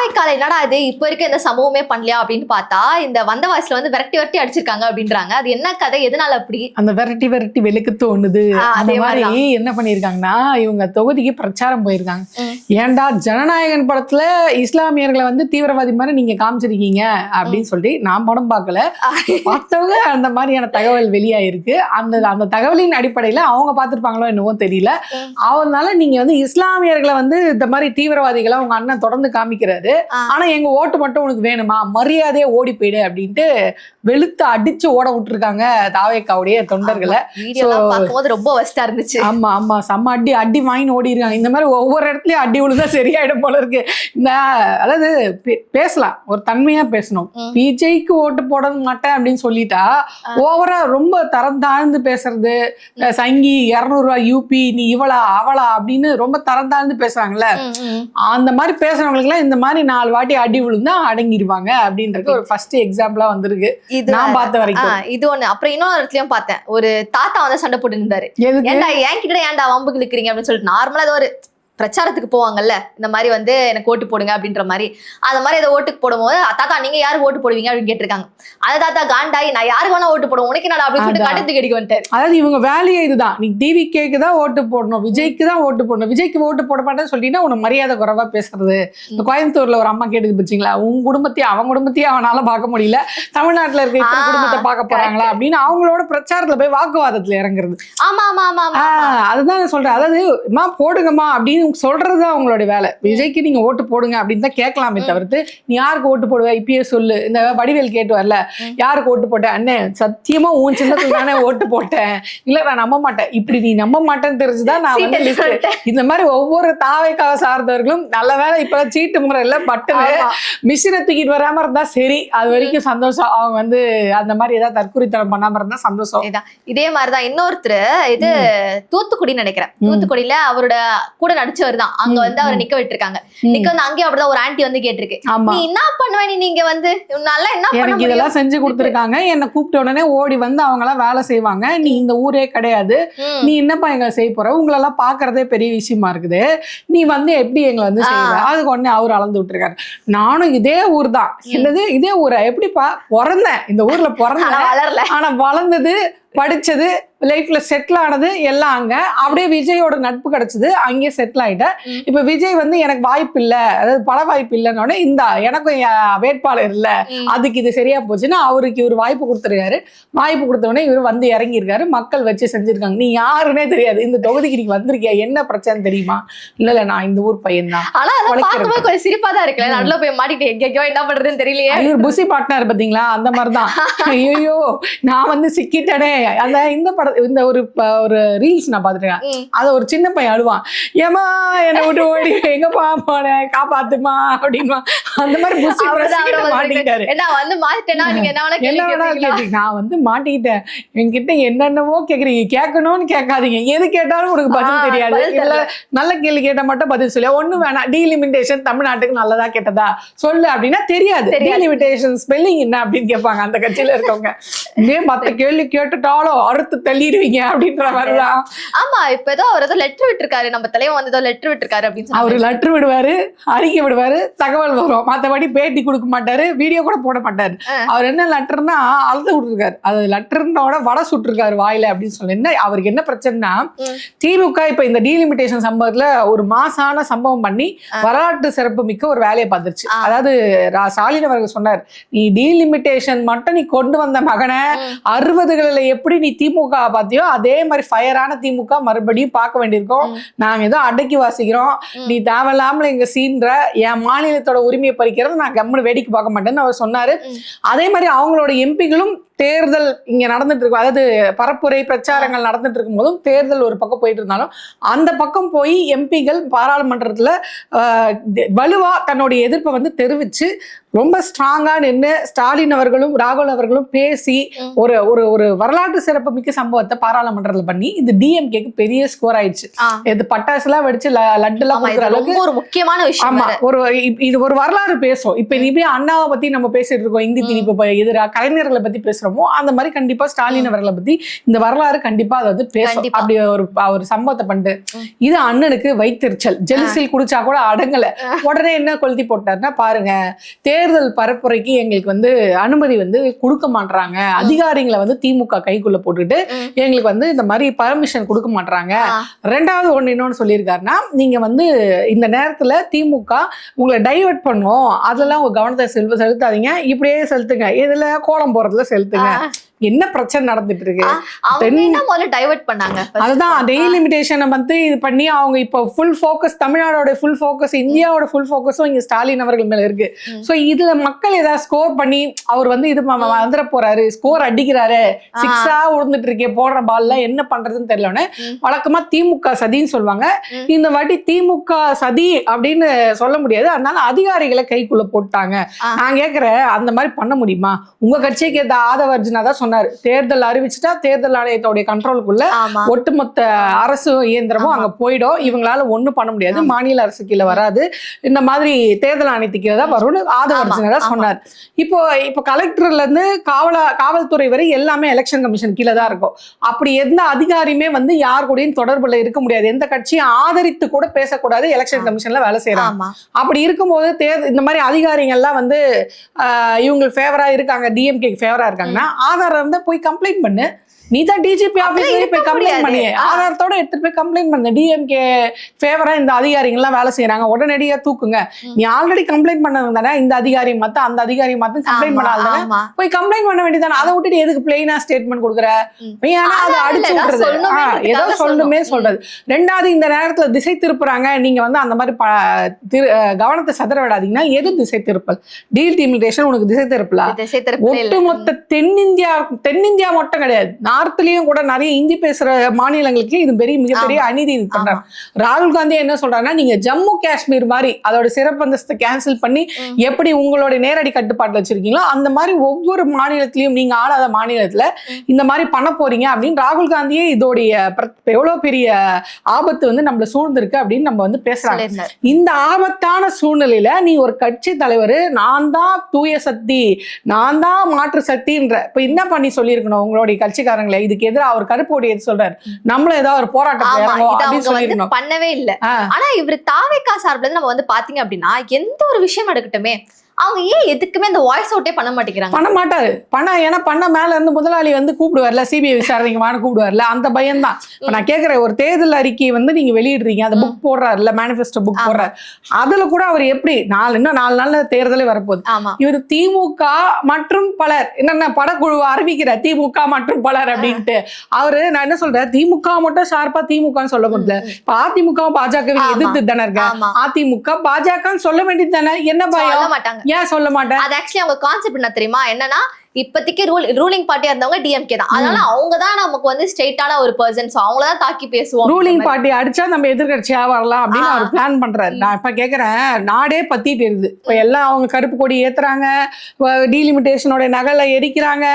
தாவைக்கால என்னடா இது இப்ப இருக்க இந்த சமூகமே பண்ணலையா அப்படின்னு பார்த்தா இந்த வந்த வாய்ஸ்ல வந்து விரட்டி அடிச்சிருக்காங்க அப்படின்றாங்க. அது என்ன கதை, எதனால அப்படி? அந்த விரட்டி வெளுக்கு தோணுது. அந்த மாதிரி என்ன பண்ணிருக்காங்கன்னா, இவங்க தொகுதிக்கு பிரச்சாரம் போயிருக்காங்க. ஏன்டா ஜனநாயகன் படத்துல இஸ்லாமியர்களை வந்து தீவிரவாதி மாதிரி நீங்க காமிச்சிருக்கீங்க அப்படின்னு சொல்லி நான் படம் பார்க்கல, பார்த்தவங்க அந்த மாதிரியான தகவல் வெளியாயிருக்கு. அந்த தகவலின் அடிப்படையில அவங்க பார்த்திருப்பாங்களோ என்னவோ தெரியல. அதனால நீங்க வந்து இஸ்லாமியர்களை வந்து இந்த மாதிரி தீவிரவாதிகளை உங்க அண்ணன் தொடர்ந்து காமிக்கிறாரு, ஆனா எங்க ஓட்டு மட்டும் உனக்கு வேணுமா, மரியாதையே ஓடி போயிடு அப்படின்ட்டு வெளுத்து அடிச்சு ஓட விட்டுருக்காங்க தாவேக்காவுடைய தொண்டர்களை. ரொம்ப வஸ்டா இருந்துச்சு. ஆமா ஆமா, செம்ம அடி வாங்கி ஓடி இருக்காங்க. இந்த மாதிரி ஒவ்வொரு இடத்துலயும் அடி விழுந்தா சரியாயிடும் போல இருக்கு. இந்த அதாவது பேசலாம், ஒரு தன்மையா பேசணும். விஜய்க்கு ஓட்டு போட மாட்டேன் அப்படின்னு சொல்லிட்டா ஓவரா ரொம்ப தரம் தாழ்ந்து பேசுறது, சங்கி 200 ரூபாய் யூபி, நீ இவளா அவளா அப்படின்னு ரொம்ப தரம் தாழ்ந்து பேசுறாங்கல்ல, அந்த மாதிரி பேசுறவங்களுக்கு எல்லாம் இந்த மாதிரி 4 வாட்டி அடி விழுந்தா அடங்கிடுவாங்க அப்படின்றது ஒரு ஃபர்ஸ்ட் எக்ஸாம்பிளா வந்திருக்கு நான் பார்த்த வரைக்கும். இது ஒண்ணு. அப்புறம் இன்னொரு இடத்துலயும் பார்த்தேன், ஒரு தாத்தா வந்து சண்டை போட்டு இருந்தாரு. ஏன்டா என்கிட்ட ஏன்டா வம்புக்கு இழுக்கிறீங்க அப்படின்னு சொல்லிட்டு. நார்மலா ஏதோ ஒரு பிரச்சாரத்துக்கு போவாங்கல்ல, இந்த மாதிரி வந்து எனக்கு ஓட்டு போடுங்க அப்படின்ற மாதிரி, அந்த மாதிரி ஏதோ ஓட்டுக்கு போடும்போது தாத்தா நீங்க யாருக்கு ஓட்டு போடுவீங்க அப்படின்னு கேட்டிருக்காங்க. அந்த தாத்தா காண்டாயி நான் யாருக்கு வேணா ஓட்டு போடுவோம், உனக்கு நான் அப்படின்னு சொல்லிட்டு கட்டத்து கடிக்க வந்துட்டாரு. அதாவது இவங்க வேலையே இதுதான், நீ டிவிகேக்கு தான் ஓட்டு போடணும், விஜய்க்கு தான் ஓட்டு போடணும், விஜய்க்கு ஓட்டு போட மாட்டேன்னு சொல்லிட்டீங்கன்னா உனக்கு மரியாதை குறைவா பேசுறது. இந்த கோயம்புத்தூர்ல ஒரு அம்மா கேட்டுக்கு பிடிச்சிங்களா, உங்க குடும்பத்தையும் அவன் குடும்பத்தையும் அவனால பார்க்க முடியல, தமிழ்நாட்டுல இருக்க இப்ப குடும்பத்தை பார்க்க போறாங்களா அப்படின்னு அவங்களோட பிரச்சாரத்துல போய் வாக்குவாதத்துல இறங்குறது. ஆமா ஆமா ஆமா, அதுதான் நான் சொல்றேன். அதாவது மா போடுங்கம்மா அப்படின்னு சொல்றது அவங்களுடைய வேலை. விஜய்க்கு நீங்க ஓட்டு போடுங்க அப்படின்னு தான் கேட்கலாமே தவிர்த்து நீ யாருக்கு ஓட்டு போடுவ இப்பயே சொல்லு. இந்த வடிவேல் கேட்டு வரல, யாருக்கு ஓட்டு போட்டேன், அண்ணே சத்தியமா உன் சின்னத்துக்கு தானே ஓட்டு போட்டேன், இல்ல நான் நம்ப மாட்டேன், இப்படி நீ நம்ப மாட்டேன்னு தெரிஞ்சுதான் நான் வந்து லிஸ்ட். இந்த மாதிரி ஒவ்வொரு தாவைக்காக சார்ந்தவர்களும் நல்ல வேலை இப்ப சீட்டு முறை இல்ல, பட்டு மிஷினை தூக்கிட்டு வராம இருந்தா சரி, அது வரைக்கும் சந்தோஷம். அவங்க வந்து அந்த மாதிரி ஏதாவது தற்குறித்தனம் பண்ணாம இருந்தா சந்தோஷம். இதே மாதிரிதான் இன்னொருத்தர், இது தூத்துக்குடி நினைக்கிறேன், தூத்துக்குடியில அவரோட கூட நடிச்சவர் தான், அங்க வந்து அவரை நிக்க விட்டுருக்காங்க. நிக்க வந்து அங்கேயும் அப்படிதான் ஒரு ஆண்டி வந்து கேட்டிருக்கு, நீ என்ன பண்ணுவ, நீங்க வந்து நல்லா என்ன எனக்கு இதெல்லாம் செஞ்சு கொடுத்துருக்காங்க, என்ன கூப்பிட்ட உடனே ஓடி வந்து அவங்க எல்லாம் வேலை செய்வாங்க, நீ இந்த ஊரே கிடையாது, நீ என்னப்பா எங்களை செய்ய போற, உங்களெல்லாம் பாக்குறதே பெரிய விஷயமா இருக்குது, நீ வந்து எப்படி எங்களை வந்து செய்வ. அதுக்கு உடனே அவர் அளந்து விட்டுருக்காரு. நானும் இதே ஊர் தான், என்னது இதே ஊரா, எப்படிப்பா பிறந்தேன் இந்த ஊர்ல பிறந்தேன், ஆனா வளர்ந்தது படிச்சது லைஃப்ல செட்டில் ஆனது எல்லாம் அங்க. அப்படியே விஜயோட நட்பு கிடைச்சது, அங்கேயே செட்டில் ஆயிட்டேன். இப்ப விஜய் வந்து எனக்கு வாய்ப்பு இல்ல, அதாவது பட வாய்ப்பு இல்லைன்னு இந்த எனக்கும் வேட்பாளர் இல்ல, அதுக்கு இது சரியா போச்சுன்னா அவருக்கு இவர் வாய்ப்பு கொடுத்துருக்காரு. வாய்ப்பு கொடுத்த உடனே இவர் வந்து இறங்கியிருக்காரு, மக்கள் வச்சு செஞ்சிருக்காங்க. நீ யாருன்னே தெரியாது, இந்த தொகுதிக்கு நீங்க வந்திருக்கியா, என்ன பிரச்சனை தெரியுமா, இல்ல நான் இந்த ஊர் பையன் தான். ஆனா கொஞ்சம் சிரிப்பா தான் இருக்குல்ல, நடுல போய் மாட்டிட்டு எங்கேயோ என்ன பண்றதுன்னு தெரியலையே. இவர் புசி பார்ட்னர் பாத்தீங்களா, அந்த மாதிரிதான். ஐயோ நான் வந்து சிக்கிட்டனே. அந்த இந்த படம் இந்த ஒரு ரீல்ஸ் நான் பாத்துட்டேன், அத ஒரு சின்ன பையன் அழுவான், ஏமா என்னை விட்டு ஓடி எங்கப்பா போன காப்பாத்துமா அப்படின்மா. அந்த மாதிரி புசி மாட்டிக்கிட்டாரு. நான் வந்து மாட்டிக்கிட்டேன், என்கிட்ட என்னென்னவோ கேக்குறீங்க, கேட்கணும்னு கேட்காதீங்க, எது கேட்டாலும் உனக்கு பதில் தெரியாது, இல்ல நல்ல கேள்வி கேட்டா மட்டும் பதில் சொல்ல, ஒண்ணு வேணாம், டீலிமிட்டேஷன் தமிழ்நாட்டுக்கு நல்லதா கெட்டதா சொல்லு அப்படின்னா தெரியாது, டீலிமிட்டேஷன் ஸ்பெல்லிங் என்ன அப்படின்னு கேட்பாங்க அந்த கட்சியில இருக்கவங்க. இதே மத்த கேள்வி கேட்டுட்டாலும் அடுத்து தள்ளிடுவீங்க அப்படின்ற மாதிரிதான். ஆமா, இப்ப ஏதோ அவர் ஏதோ லெட்டர் விட்டுருக்காரு, நம்ம தலைவன் வந்து ஏதோ லெட்டர் விட்டுருக்காரு அப்படின்னு அவரு லெட்டர் விடுவாரு, அறிக்கை விடுவாரு, தகவல் வரும், மத்தபடி பேட்டி கொடுக்க மாட்டாரு, வீடியோ கூட போட மாட்டாரு. அவர் என்ன லெட்டர்னா அழுது விட்டுருக்காரு, அது லெட்டர்னோட வடை சுட்டுருக்காரு வாயில அப்படின்னு சொல்லி. என்ன அவருக்கு என்ன பிரச்சனைனா, திமுக இப்ப இந்த டீலிமிட்டேஷன் சம்பவத்துல ஒரு மாசான சம்பவம் பண்ணி வரலாற்று சிறப்பு மிக்க ஒரு வேலையை பார்த்துருச்சு. அதாவது ஸ்டாலின் அவர்கள் சொன்னார், நீ டீலிமிட்டேஷன் மட்டும் நீ கொண்டு வந்த மகனை 60களில் எப்படி நீ திமுக பாத்தியோ அதே மாதிரி ஃபயரான திமுக மறுபடியும் பார்க்க வேண்டியிருக்கோம், நாங்க ஏதோ அடக்கி வாசிக்கிறோம், நீ தேவையில்லாமல் எங்க சீன்ற என் மாநிலத்தோட உரிமையை பறிக்கிறது நான் கம்முன்னு வேடிக்கை பார்க்க மாட்டேன்னு அவர் சொன்னாரு. அதே மாதிரி அவங்களோட எம்பிகளும் தேர்தல் இங்க நடந்துட்டு இருக்கும், அதாவது பரப்புரை பிரச்சாரங்கள் நடந்துட்டு இருக்கும் போதும் தேர்தல் ஒரு பக்கம் போயிட்டு இருந்தாலும் அந்த பக்கம் போய் எம்பிகள் பாராளுமன்றத்துல வலுவா தன்னுடைய எதிர்ப்பை வந்து தெரிவிச்சு ரொம்ப ஸ்ட்ராங்கா நின்று ஸ்டாலின் அவர்களும் ராகுல் அவர்களும் பேசி ஒரு ஒரு ஒரு வரலாற்று சிறப்பு மிக்க சம்பவத்தை பாராளுமன்றத்துல பண்ணி இது டிஎம்கேக்கு பெரிய ஸ்கோர் ஆயிடுச்சு. இது பட்டாசு எல்லாம் வெடிச்சு லட்டு எல்லாம் கொடுக்குற அளவுக்கு ஒரு முக்கியமான விஷயம். ஆமா, ஒரு இது ஒரு வரலாறு பேசும். இப்ப இனிமே அண்ணாவை பத்தி நம்ம பேசிட்டு இருக்கோம், இந்தி திணிப்பு எதிராக கலைஞர்களை பத்தி பேசுறோம். பேசுறோமோ அந்த மாதிரி கண்டிப்பா ஸ்டாலின் அவர்களை பத்தி இந்த வரலாறு கண்டிப்பா அதை வந்து பேசும். அப்படி ஒரு சம்பவத்தை பண்ணிட்டு இது அண்ணனுக்கு வைத்தறிச்சல், ஜெலிசில் குடிச்சா கூட அடங்கல, உடனே என்ன கொளுத்தி போட்டாருன்னா பாருங்க, தேர்தல் பரப்புரைக்கு எங்களுக்கு வந்து அனுமதி வந்து கொடுக்க மாட்டாங்க, அதிகாரிகளை வந்து திமுக கைக்குள்ள போட்டுட்டு எங்களுக்கு வந்து இந்த மாதிரி பர்மிஷன் கொடுக்க மாட்டாங்க. ரெண்டாவது இன்னொன்னு சொல்லியிருக்காருன்னா, நீங்க வந்து இந்த நேரத்துல திமுக உங்களை டைவர்ட் பண்ணும், அதெல்லாம் உங்க கவனத்தை செலுத்தாதீங்க, இப்படியே செலுத்துங்க, இதுல கோலம் போறதுல செலுத்துங்க. என்ன பிரச்சனை நடந்துட்டு இருக்கு? அதுதான் டெலிமிட்டேஷனை வந்து இது பண்ணி அவங்க இப்போ ஃபுல் ஃபோக்கஸ், தமிழ்நாடோட ஃபுல் ஃபோக்கஸ், இந்தியாவோட ஃபுல் ஃபோக்கஸும் இங்க ஸ்டாலின் அவர்கள் மேல இருக்கு. சோ இதுல மக்கள் ஏதாவது ஸ்கோர் பண்ணி அவர் வந்து இது வந்துட போறாரு, ஸ்கோர் அடிக்கிறாரு, சிக்ஸா உழுந்துட்டு இருக்கே, போடுற பால்ல என்ன பண்றதுன்னு தெரியலன்னு வழக்கமா திமுக சதின்னு சொல்லுவாங்க. இந்த வாட்டி திமுக சதி அப்படின்னு சொல்ல முடியாது, அதனால அதிகாரிகளை கைக்குள்ள போட்டாங்க. நான் கேட்கிறேன், அந்த மாதிரி பண்ண முடியுமா? உங்க கட்சிக்கு ஆதவ அர்ஜுனா தான் சொன்னாரு, தேர்தல் அறிவிச்சுட்டா தேர்தல் ஆணையத்தோடைய கண்ட்ரோலுக்குள்ள ஒட்டுமொத்த அரசு இயந்திரமும் அங்க போயிடும், இவங்களால ஒண்ணும் பண்ண முடியாது, மாநில அரசு கீழே வராது, இந்த மாதிரி தேர்தல் ஆணையத்துக்கு கீழே தான் வரும்னு ஆதவ அர்ஜுனா தான் சொன்னார். இப்போ கலெக்டர்ல இருந்து காவல்துறை வரை எல்லாமே எலெக்ஷன் கமிஷன் கீழே தான் இருக்கும். அப்படி எந்த அதிகாரியுமே வந்து யார் கூடயும் தொடர்புல இருக்க முடியாது, எந்த கட்சியும் ஆதரித்து கூட பேசக்கூடாது, எலெக்ஷன் கமிஷன்ல வேலை செய்யறாங்க. அப்படி இருக்கும்போது இந்த மாதிரி அதிகாரிகள்லாம் வந்து இவங்க ஃபேவரா இருக்காங்க, டிஎம்கே ஃபேவரா இருக்காங்கன்னா ஆதாரம் இருந்தா போய் கம்ப்ளைண்ட் பண்ணு. நீ தான் டிஜிபி ஆபீஸ் வரை போய் கம்ப்ளைண்ட் பண்ணி ஆதாரத்தோட எடுத்துட்டு போய் கம்ப்ளைண்ட் பண்ண, டிஎம்கே ஃபேவரா இந்த அதிகாரிகள்லாம் வேலை செய்யறாங்க, உடனடியா தூக்குங்க. நீ ஆல்ரெடி கம்ப்ளைண்ட் பண்ணது தானே, இந்த அதிகாரி மத்த அந்த அதிகாரி மத்த கம்ப்ளைண்ட் பண்ணாலும் போய் கம்ப்ளைண்ட் பண்ண வேண்டியதானே. அதை விட்டுட்டு எதுக்கு பிளெயினா ஸ்டேட்மெண்ட் கொடுக்குற? ஏன்னா அதை அடிச்சு விட்டுறது, ஏதோ சொல்லணுமே சொல்றது. ரெண்டாவது, இந்த நேரத்துல திசை திருப்புறாங்க, நீங்க வந்து அந்த மாதிரி கவனத்தை சதற விடாதீங்கன்னா. எது திசை திருப்பல்? டீலிமிட்டேஷன் உனக்கு திசை திருப்பல? ஒட்டுமொத்த தென்னிந்தியா மட்டும் கிடையாது, நார்த்லயும் கூட நிறைய இந்தி பேசுற மாநிலங்களுக்கு இது மிகப்பெரிய அநீதி பண்றாங்க. ராகுல் காந்தி என்ன சொல்றாங்கன்னா, நீங்க ஜம்மு காஷ்மீர் மாதிரி அதோட சிறப்பு அந்தஸ்து கேன்சல் பண்ணி எப்படி உங்களோட நேரடி கட்டுப்பாட்டுல வச்சிருக்கீங்களோ அந்த மாதிரி ஒவ்வொரு மாநிலத்திலயும் நீங்க ஆளாத மாநிலத்துல இந்த மாதிரி பண்ண போறீங்க அப்படின்னு ராகுல் காந்தியே இதோடைய எவ்வளவு பெரிய ஆபத்து வந்து நம்மள சூழ்ந்திருக்கு அப்படின்னு நம்ம வந்து பேசுறாங்க. இந்த ஆபத்தான சூழ்நிலையில நீ ஒரு கட்சி தலைவர், நான் தான் தூய சக்தி, நான் தான் மாற்று சக்தின்ற, இப்ப என்ன பண்ணி சொல்லியிருக்கணும் உங்களுடைய கட்சிக்காரங்க? இதுக்கு எதிராக அவர் கருப்போடி எது சொல்றாரு, நம்மளும் ஏதாவது ஒரு போராட்டம் பண்ணவே இல்லை. ஆனா இவரு தாவேகா சார்பில் நம்ம வந்து பாத்தீங்க அப்படின்னா எந்த ஒரு விஷயம் எடுக்கட்டுமே அவங்க ஏன் எதுக்குமே அந்த வாய்ஸ் அவுட்டே பண்ண மாட்டேங்கிறாங்க? பண்ண மாட்டாரு. ஏன்னா பண்ண மேல இருந்து முதலாளி வந்து கூப்பிடுவார்ல, சிபிஐ விசாரணைக்கு வான்னு கூப்பிடுவார்ல, அந்த பயம் தான். இப்ப நான் கேட்கிறேன், ஒரு தேர்தல் அறிக்கையை வந்து நீங்க வெளியிடுறீங்க, அந்த புக் போடுறாருல, மேனிஃபெஸ்டோ புக் போடுறாரு, அதுல கூட அவர் எப்படி இன்னும் 4 நாள்ல தேர்தலே வரப்போகுது. இவர் திமுக மற்றும் பலர் என்னென்ன படக்குழு அறிவிக்கிறார், திமுக மற்றும் பலர் அப்படின்ட்டு. அவரு நான் என்ன சொல்றேன், திமுக மட்டும் ஷார்ப்பா திமுகன்னு சொல்ல முடியல. இப்ப அதிமுக பாஜக எதிர்த்து தானே இருக்க, அதிமுக பாஜகன்னு சொல்ல வேண்டியது தானே, என்ன பயம்? மாட்டாங்க. ஏன் சொல்ல மாட்டேன்? அது ஆக்சுவலி அவங்க கான்செப்ட் என்ன தெரியுமா, என்னன்னா இப்போதைக்கு ரூலிங் பார்ட்டியா இருந்தவங்க டிஎம்கே தான், அதனால அவங்க தான் நமக்கு வந்து ஸ்ட்ரெயிட்டான ஒரு பர்சன், சோ அவங்கள தான் தாக்கி பேசுவோம். ரூலிங் பார்ட்டி அடிச்சா நம்ம எதிர்கட்சியா வரலாம் அப்படின்னு அவர் பிளான் பண்றாரு. நான் இப்ப கேக்குறேன், நாடே பத்திட்டு இருக்குது. இப்ப எல்லாம் அவங்க கருப்பு கொடி ஏத்துறாங்க, டீலிமிட்டேஷனோட நகலை எரிக்கிறாங்க,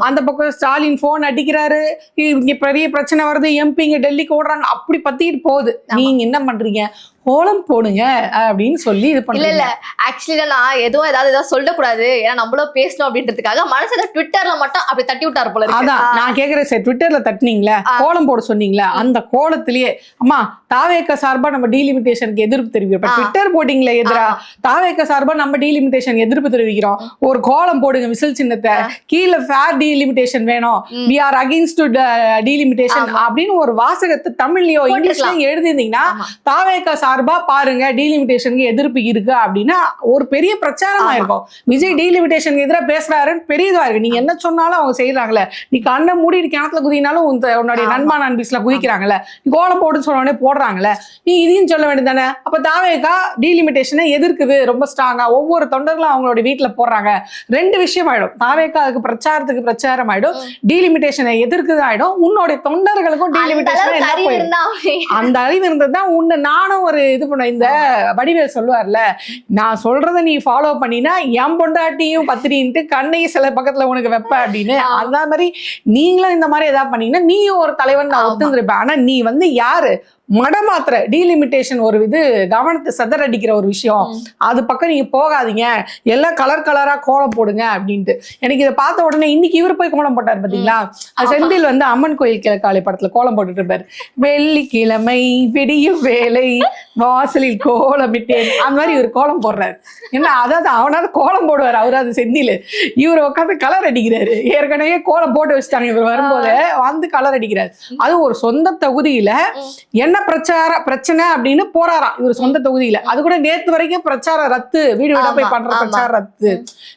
அந்த பக்கம் ஸ்டாலின் போன் அடிக்கிறாரு, இங்க பெரிய பிரச்சனை வருது, எம்பிங்க டெல்லிக்கு ஓடுறாங்க, அப்படி பத்திட்டு போகுது. நீங்க என்ன பண்றீங்க? கோலம் போடுங்க அப்படின்னு சொல்லி இது பண்ணல. இல்ல ஆக்சுவலி நான் ஏதாவது சொல்லக்கூடாது, ஏன்னா நம்மளும் பேசணும் அப்படின்றதுக்காக மனசுல ட்விட்டர்ல மட்டும் அப்படி தட்டி விட்டாரு போல. அதான் நான் கேக்குறேன், சரி ட்விட்டர்ல தட்டினீங்களா, கோலம் போட சொன்னீங்களா, அந்த கோலத்திலேயே அம்மா தாவேக சார்பா நம்ம டீலிமிட்டேஷனுக்கு எதிர்ப்பு தெரிவிக்கிறோம், ட்விட்டர் போட்டிங்களே எதிரா தாவேக சார்பா நம்ம டீலிமிட்டேஷன் எதிர்ப்பு தெரிவிக்கிறோம், ஒரு கோலம் போடுங்க விசில் சின்னத்தை, கீழே ஃபேர் டீலிமிட்டேஷன் வேணும், we are against டீலிமிட்டேஷன் அப்படின்னு ஒரு வாசகத்தை தமிழ்லயோ இங்கிலீஷ்லயும் எழுதிருந்தீங்கன்னா தாவேக சார்பா பாருங்க டீலிமிட்டேஷனுக்கு எதிர்ப்பு இருக்கு அப்படின்னா ஒரு பெரிய பிரச்சாரமா இருக்கும். விஜய் டீலிமிட்டேஷனுக்கு எதிராக பேசுறாருன்னு பெரியதா இருக்கு. நீங்க என்ன சொன்னாலும் அவங்க செய்யறாங்களே, நீ கண்ணை மூடி கிணத்துல குதினாலும் உன்னுடைய நண்பா நண்பீஸ்ல குதிக்கிறாங்கல்ல, நீ கோலம் போடுன்னு சொன்ன போடுறாங்களே, நீ இதையும் சொல்ல வேண்டியதானே? அப்ப தாவேகா டீலிமிட்டேஷனை எதிர்க்குது ரொம்ப ஸ்ட்ராங்கா, ஒவ்வொரு தொண்டர்களும் அவங்களோட வீட்டுல போடுறாங்க. 2 விஷயம் ஆயிடும், தாவேகா அதுக்கு பிரச்சாரத்துக்கு பிரச்சாரம் ஆயிடும், டீலிமிட்டேஷனை எதிர்க்குது ஆயிடும், உன்னுடைய தொண்டர்களுக்கும் டீலிமிட்டேஷன் அந்த அறிவு இருந்ததுதான் உன்னை நானும் ஒரு இது பண்ண. இந்த வடிவேல் சொல்லுவார்ல, நான் சொல்றதை நீ ஃபாலோ பண்ணினா என் பொண்டாட்டியும் பத்திரின்ட்டு கண்ணையும் சில பக்கத்துல உனக்கு வைப்ப அப்படின்னு. அந்த மாதிரி நீங்களும் இந்த மாதிரி ஏதாவது பண்ணீங்கன்னா நீயும் ஒரு தலைவன் நான் ஒத்துந்திருப்பேன். ஆனா நீ வந்து யாரு? மடமாத்திர டீலிமிட்டேஷன் ஒரு இது கவனத்தை சிதறடிக்கிற ஒரு விஷயம், அது பக்கம் நீங்க போகாதீங்க, எல்லாம் கலர் கலரா கோலம் போடுங்க அப்படின்ட்டு. எனக்கு இதை பார்த்த உடனே இன்னைக்கு இவர் போய் கோலம் போட்டார் பாத்தீங்களா, செந்தில் வந்து அம்மன் கோயில் கிழக்காலை படத்துல கோலம் போட்டுட்டு இருப்பாரு, வெள்ளிக்கிழமை விடியும் வேலை வாசலில் கோலமிட்டேன், அந்த மாதிரி இவர் கோலம் போடுறாரு. என்ன அதாவது அவனால கோலம் போடுவார் அவராது செந்தில், இவர் உட்காந்து கலர் அடிக்கிறாரு. ஏற்கனவே கோலம் போட்டு வச்சுட்டாங்க, இவர் வரும்போது வந்து கலர் அடிக்கிறாரு. அது ஒரு சொந்த தொகுதியில என்ன பிரச்சனை அப்படின்னு போறாராம் இவர் சொந்த தொகுதியில. அது கூட நேத்து வரைக்கும் பிரச்சாரம் ரத்து, வீடு வீடா போய் பண்ற பிரச்சாரம் ரத்து.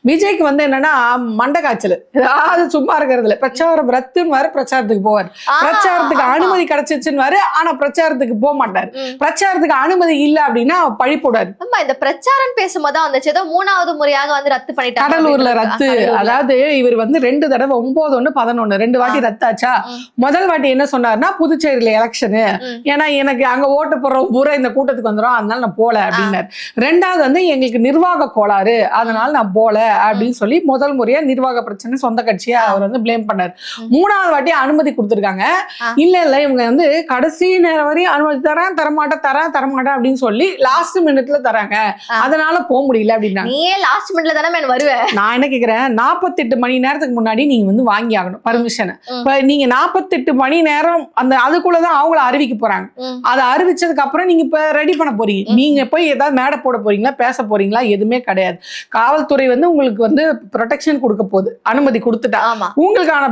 விஜய்க்கு வந்து என்னன்னா மண்டை காய்ச்சல், ஏதாவது சும்மா இருக்கிறதுல பிரச்சாரம் ரத்துன்னு வாரு, பிரச்சாரத்துக்கு போவார். பிரச்சாரத்துக்கு அனுமதி கிடைச்சிச்சுன்னு வாரு, ஆனா பிரச்சாரத்துக்கு போக மாட்டாரு. பிரச்சாரத்துக்கு அனுமதி இல்ல அப்படின்னா பழி போடாரு. இந்த பிரச்சாரம் பேசும்போது வந்துச்சு, ஏதோ 3வது முறையாக வந்து ரத்து பண்ணிட்டாங்க கடலூர்ல ரத்து. அதாவது இவர் வந்து 2 தடவை 9-1-11 2 வாட்டி ரத்தாச்சா. முதல் வாட்டி என்ன சொன்னாருன்னா புதுச்சேரியில எலெக்ஷனு, ஏன்னா எனக்கு அங்க ஓட்டு போடுறோம் பூரா இந்த கூட்டத்துக்கு வந்துடும், அதனால நான் போல அப்படின்னாரு. 2வது வந்து எங்களுக்கு நிர்வாக கோளாறு, அதனால நான் போல அப்படின்னு சொல்லி முதல் முறையா நிர்வாக பிரச்சனை சொந்த கட்சியா அவர் வந்து பிளேம் பண்ணாரு. 3வது வாட்டி அனுமதி கொடுத்துருக்காங்க. இல்ல இவங்க வந்து கடைசி நேரம் வரையும் அனுமதி தரமாட்டேன் அப்படின்னு சொல்லி லாஸ்ட் மினிட்ல தராங்க, அதனால போக முடியல அப்படின்னா. நீயே லாஸ்ட் மினிட்ல தானே வருவேன். நான் என்ன கேக்குறேன், 48 மணி நேரத்துக்கு முன்னாடி நீங்க வந்து வாங்கி ஆகணும் பர்மிஷன். இப்ப நீங்க 48 மணி நேரம் அந்த அதுக்குள்ளதான் அவங்கள அறிவிக்க போறாங்க. அதை அறிவிச்சதுக்கு அப்புறம் நீங்க இப்ப ரெடி பண்ண போறீங்க, நீங்க போய் ஏதாவது மேடை போட போறீங்களா, பேச போறீங்களா, எதுவுமே கிடையாது. காவல்துறை வந்து உங்களுக்கு வந்து ப்ரொடெக்ஷன் கொடுக்க போகுது, அனுமதி கொடுத்துட்டா. உங்களுக்கான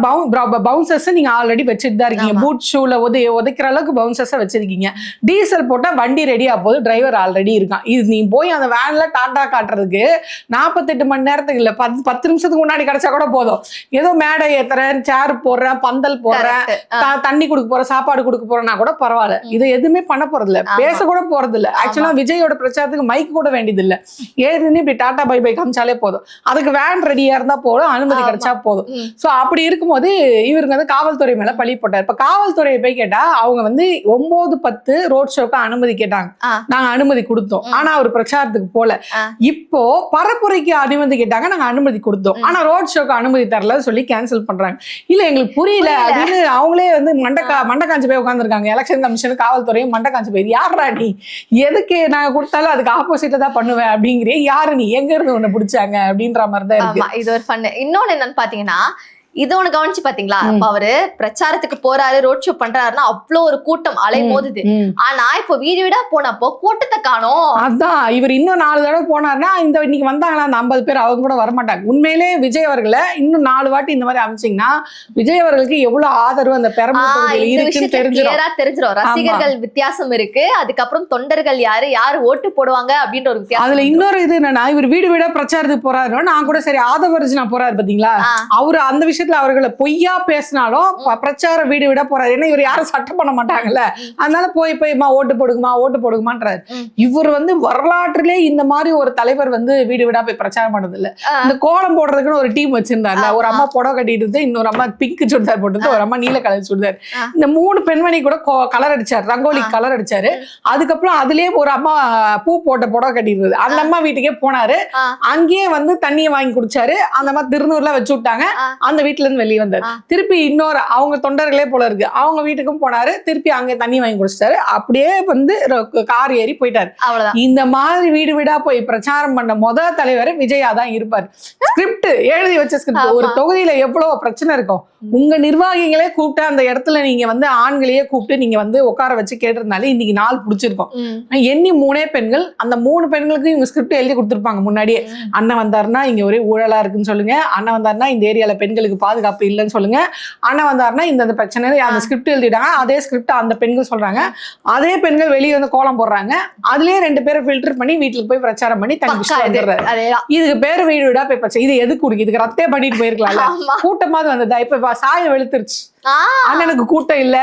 பவுன்சர்ஸ் நீங்க ஆல்ரெடி வச்சுட்டு தான் இருக்கீங்க, பூட் ஷூல உதைக்கிற அளவுக்கு பவுன்சர்ஸ் வச்சிருக்கீங்க. டீசல் போட்டா வண்டி ரெடியா போகுது, டிரைவர் ஆல்ரெடி இருக்கான். இது நீ போய் அந்த வேன்ல டாட்டா காட்டுறதுக்கு 48 மணி நேரத்துக்கு இல்ல 10 நிமிஷத்துக்கு முன்னாடி கிடைச்சா கூட போதும். ஏதோ மேடை ஏத்துறேன், சேர் போடுறேன், பந்தல் போடுறேன், தண்ணி கொடுக்க போறேன், சாப்பாடு கொடுக்க போறேன்னா கூட பரவாயில்ல. இது எதுவுமே பண்ண போறது இல்ல, பேச கூட போறது இல்ல. ஆக்சுவலா விஜயோட பிரச்சாரத்துக்கு மைக் கூட வேண்டியது இல்ல, ஏதுன்னு இப்படி டாடா பை பை காமிச்சாலே போதும், அதுக்கு வேன் ரெடியா இருந்தா போதும், அனுமதி கிடைச்சா போதும். சோ அப்படி இருக்கும்போது இவருக்கு வந்து காவல்துறை மேல பழி போட்டார். இப்ப காவல்துறையை போய் கேட்டா அவங்க வந்து 9-10 ரோட் ஷோக்கு அனுமதி கேட்டாங்க, நாங்க அனுமதி கொடுத்தோம், ஆனா அவர் பிரச்சாரத்துக்கு போல. இப்போ பரப்புரைக்கு அனுமதி கேட்டாங்க, நாங்க அனுமதி கொடுத்தோம், ஆனா ரோட் ஷோக்கு அனுமதி தரல சொல்லி கேன்சல் பண்றாங்க. இல்ல எங்களுக்கு புரியல அப்படின்னு அவங்களே வந்து மண்டை காஞ்சு போய் உட்காந்துருக்காங்க. எலெக்ஷன் கமிஷன் காவல்துறையும் மண்டை காஞ்சு போய், யாரா நீ, எதுக்கு நாங்க கொடுத்தாலும் அதுக்கு ஆப்போசிட்டா தான் பண்ணுவேன் அப்படிங்கிற, யாரு நீ, எங்க இருந்து உன்னை பிடிச்சாங்க அப்படின்ற மாதிரி தான் இருக்கு. இது ஒரு ஃபன். இன்னொன்னு என்னன்னு பாத்தீங்கன்னா, இது ஒண்ணு கவனிச்சு பாத்தீங்களா, இப்ப அவரு பிரச்சாரத்துக்கு போறாரு, ரோட் ஷோ பண்றாருன்னா அவ்வளவு ஒரு கூட்டம் அலை மோதுது. ஆனா இப்ப வீடு வீடா போனப்போ கூட்டத்தை காணோம். அதான் இவர் இன்னும் 4 தடவை போனாருன்னா இந்த இன்னைக்கு வந்தாங்களா அந்த 50 பேர் அவங்க கூட வரமாட்டாங்க. உண்மையிலே விஜய் அவர்களை இன்னும் 4 வாட்டி இந்த மாதிரி அமைச்சிங்கன்னா விஜய் அவர்களுக்கு எவ்வளவு ஆதரவு அந்த பெரம்பலூர் இருக்குன்னு தெரிஞ்சிடும். ரசிகர்கள் வித்தியாசம் இருக்கு, அதுக்கப்புறம் தொண்டர்கள் யாரு ஓட்டு போடுவாங்க அப்படின்ற ஒரு வித்தியாசம். அதுல இன்னொரு இது என்னன்னா, இவர் வீடு வீடா பிரச்சாரத்துக்கு போறாரு, நான் கூட சரி ஆதவர்ஜுனா போறாரு பாத்தீங்களா, அவரு அந்த விஷயத்துல அவர்களை பொய்யா பேசினாலும் பிரச்சார வீடு விட போறாரு. ஏன்னா இவர் யாரும் சட்டம் பண்ண மாட்டாங்கல்ல, அதனால போய் ஓட்டு போடுங்கமான்றாரு. இவர் வந்து வரலாற்றிலே இந்த மாதிரி ஒரு தலைவர் வந்து வீடு விடா போய் பிரச்சாரம் பண்ணது இல்ல. இந்த கோலம் போடுறதுக்குன்னு ஒரு டீம் வச்சிருந்தாருல, ஒரு அம்மா புடவை கட்டிட்டு, இன்னொரு அம்மா பிங்க் சுடிதார் போட்டு, ஒரு அம்மா நீல கலர் சுடிதார், இந்த 3 பெண்மணி கூட கலர் அடிச்சாரு, ரங்கோலி கலர் அடிச்சாரு. அதுக்கப்புறம் அதுலயே ஒரு அம்மா பூ போட்ட புடவை கட்டிடுது, அந்த அம்மா வீட்டுக்கே போனாரு, அங்கேயே வந்து தண்ணியை வாங்கி குடிச்சாரு. அந்த மாதிரி திருநூறுல வச்சு விட்டாங்க, அந்த வீட்டுல இருந்து வெளியே வந்தாரு. திருப்பி இன்னொரு அவங்க தொண்டர்களே போல இருக்கு, அவங்க வீட்டுக்கும் போனாரு, திருப்பி அங்க தண்ணி வாங்கி குடிச்சிட்டாரு, அப்படியே வந்து கார் ஏறி போயிட்டாரு. இந்த மாதிரி வீடு வீடா போய் பிரச்சாரம் பண்ண முதல் தலைவர் விஜயா தான் இருப்பாரு. ஸ்கிரிப்ட் எழுதி வச்ச ஸ்கிரிப்ட், ஒரு தொகுதியில எவ்வளவு பிரச்சனை இருக்கும், உங்க நிர்வாகிகளே கூப்பிட்டு அந்த இடத்துல நீங்க வந்து ஆண்களையே கூப்பிட்டு நீங்க வந்து உட்கார வச்சு கேட்டிருந்தாலே இன்னைக்கு நாள் பிடிச்சிருக்கும். எண்ணி 3 பெண்கள், அந்த 3 பெண்களுக்கு இவங்க ஸ்கிரிப்ட் எழுதி கொடுத்துருப்பாங்க முன்னாடியே. அண்ணன் வந்தாருன்னா இங்க ஒரே ஊழலா இருக்குன்னு சொல்லுங்க, அண்ணன் வந்தாருன்னா இந்த ஏரியால பெண்களுக்கு பாதுகாப்பு இல்லைன்னு சொல்லுங்க, அண்ணன் வந்தாருன்னா இந்த பிரச்சனை, அந்த ஸ்கிரிப்ட் எழுதிட்டாங்க. அதே ஸ்கிரிப்ட் அந்த பெண்கள் சொல்றாங்க, அதே பெண்கள் வெளியே வந்து கோலம் போடுறாங்க, அதுலயே 2 பேரை ஃபில்டர் பண்ணி வீட்டுக்கு போய் பிரச்சாரம் பண்ணி தனி வந்துடுறாரு. இதுக்கு பேரு வீடு வீடா போய் பிரச்சனை. இது எதுக்கு குடிக்கு, இதுக்கு ரத்தே பண்ணிட்டு போயிருக்கலாம்ல, கூட்டமாவது வந்ததா. இப்ப சாயம் வெளுத்துருச்சு, அண்ணனுக்கு கூட்டம் இல்ல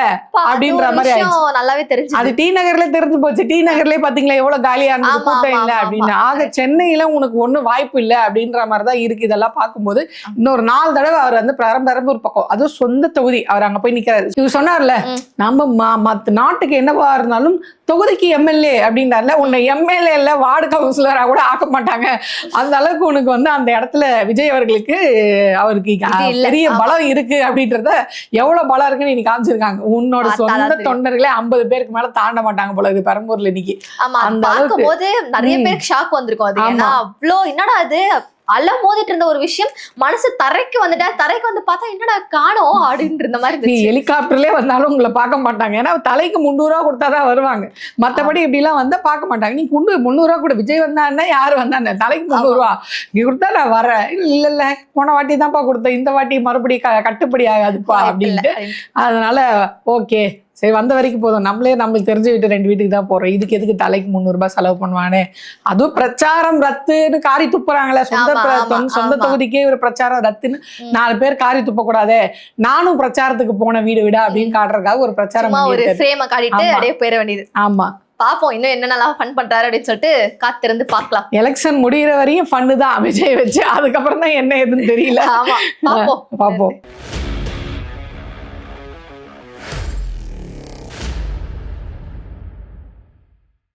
அப்படின்ற மாதிரி நல்லாவே தெரிஞ்சு. அது டி நகர்ல தெரிஞ்சு போச்சு. டி நகர்லயே பாத்தீங்களா எவ்வளவு காலியா இருந்தது, கூட்டம் இல்ல அப்படின்னு. ஆக சென்னையில உனக்கு ஒண்ணும் வாய்ப்பு இல்ல அப்படின்ற மாதிரிதான் இருக்கு. இதெல்லாம் பார்க்கும்போது இன்னொரு 4 தடவை அவர் வந்து பெரம்பலூர் பக்கம், அதுவும் சொந்த தொகுதி, அவர் அங்க போய் நிக்கிறாரு. இவர் சொன்னார்ல, நம்ம மத்த நாட்டுக்கு என்னவா இருந்தாலும் தொகுதிக்கு எம்எல்ஏ அப்படின்றாருல, உன்னை எம்எல்ஏ இல்ல வார்டு கவுன்சிலரா கூட ஆக்க மாட்டாங்க, அந்த அளவுக்கு உனக்கு வந்து அந்த இடத்துல விஜய் அவர்களுக்கு அவருக்கு பெரிய பலம் இருக்கு அப்படின்றத எவ்வளவு பலம் இருக்குன்னு இன்னைக்கு காமிச்சிருக்காங்க. உன்னோட சொந்த தொண்டர்களே 50 பேருக்கு மேல தாண்ட மாட்டாங்க போல இது பெரம்பூர்ல இன்னைக்கு. ஆமா, பார்க்கும் போது நிறைய பேருக்கு ஷாக் வந்திருக்கும் அது. ஏன்னா அவ்வளோ என்னடா அது அல மோதிட்டு இருந்த ஒரு விஷயம் மனசு தரைக்கு வந்துட்டா, தரைக்கு வந்து பார்த்தா என்னடா காணோம் அப்படின்னு இருந்த மாதிரி. நீ ஹெலிகாப்டர்லயே வந்தாலும் உங்களை பார்க்க மாட்டாங்க. ஏன்னா தலைக்கு 300 ரூபா கொடுத்தாதான் வருவாங்க. மத்தபடி இப்படி எல்லாம் வந்தா பார்க்க மாட்டாங்க. நீ 300 ரூபா கூட விஜய் வந்தான்னா யாரு வந்தானே தலைக்கு 300 ரூபா நீ கொடுத்தா நான் வரேன். இல்ல போன வாட்டி தான்ப்பா கொடுத்தேன், இந்த வாட்டி மறுபடியும் கட்டுப்படி ஆகாதுப்பா அப்படின்ட்டு. அதனால ஓகே சரி வந்த வரைக்கும் போதும், நம்மளுக்கு தெரிஞ்ச வீட்டு 2 வீட்டுக்கு தான் போறோம், இதுக்கு எதுக்கு தலைக்கு 300 ரூபாய் செலவு பண்ணுவானே. அதுவும் பிரச்சாரம் ரத்துன்னு காரி துப்புறாங்களே, சொந்த தொகுதிக்கே ஒரு பிரச்சாரம் ரத்துன்னு 4 பேர் காரி துப்ப கூடாதே, நானும் பிரச்சாரத்துக்கு போன வீடு விடா அப்படின்னு காட்டுறதுக்காக ஒரு பிரச்சாரம் ஒரு ஃப்ரேமை காட்டிட்டு அப்படியே போயிட வேண்டியது. ஆமா, பாப்போம் இன்னும் என்னென்னலாம் ஃபன் பண்றாரு அப்படின்னு சொல்லிட்டு காத்திருந்து பார்க்கலாம். எலெக்ஷன் முடிகிற வரையும் ஃபன்னு தான் விஜய் வச்சு, அதுக்கப்புறம் தான் என்ன ஏதுன்னு தெரியல. ஆமா, பாப்போம்.